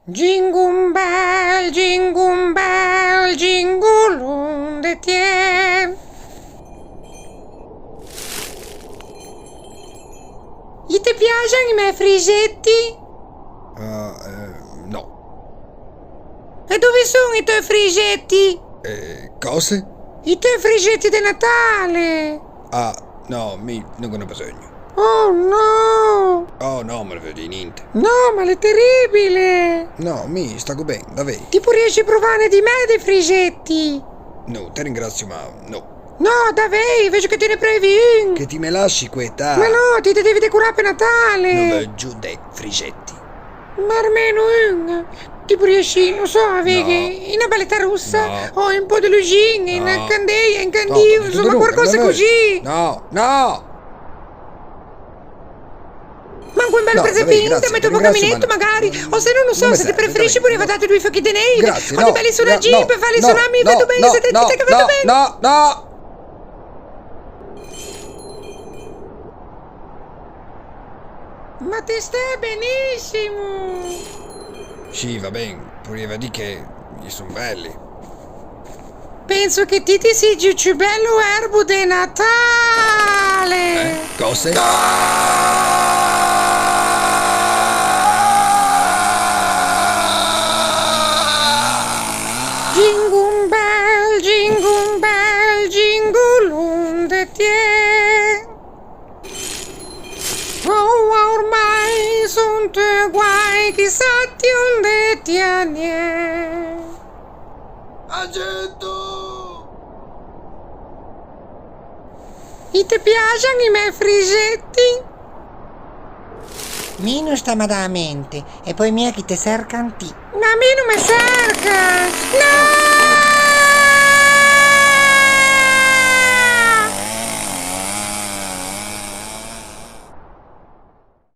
Jingle bell, jingle all the time. Gli ti piacciono i miei frigetti? No. E dove sono i tuoi frigetti? Cose? I tuoi frigetti di Natale? Ah, no, non ho bisogno. Oh no! Oh no, me ne vedi niente. No, ma è terribile! No, sta bene, davvero. Tipo riesci a provare di me dei frigetti? No, ti ringrazio, ma no. No, davvero, vedo che te ne previ un! Che ti me lasci queta. Ma no, ti devi decorare per Natale! Non me giù dei frigetti. Ma almeno un! Tipo riesci, non so, a avere una balletta russa No. o un po' di lucine, No. una candela, un No, candino, insomma no, qualcosa no, così! No, no! Ma un bel No, presepinto, grazie, metto un po' ringrazio, caminetto ma- magari, o se no non so, non mi se ti serve, preferisci pure davvero, date due fiocchi di neve, Grazie, o no. di belli sonaggi per farli suonarmi, vedo bene, se te capito bene! No! Ma ti stai benissimo! Sì, va bene, pure vedi che gli sono belli. Penso che ti sia più bello erbo di Natale! Cose? Jingle bell, jingle all the time. Oh, ormai sono tuoi guai, chissà ti onde ti annie. Accetto! E ti piacciono i miei frigetti? Meno sta malamente e poi mia che te cercano ti. Ma a me non mi cerca! No!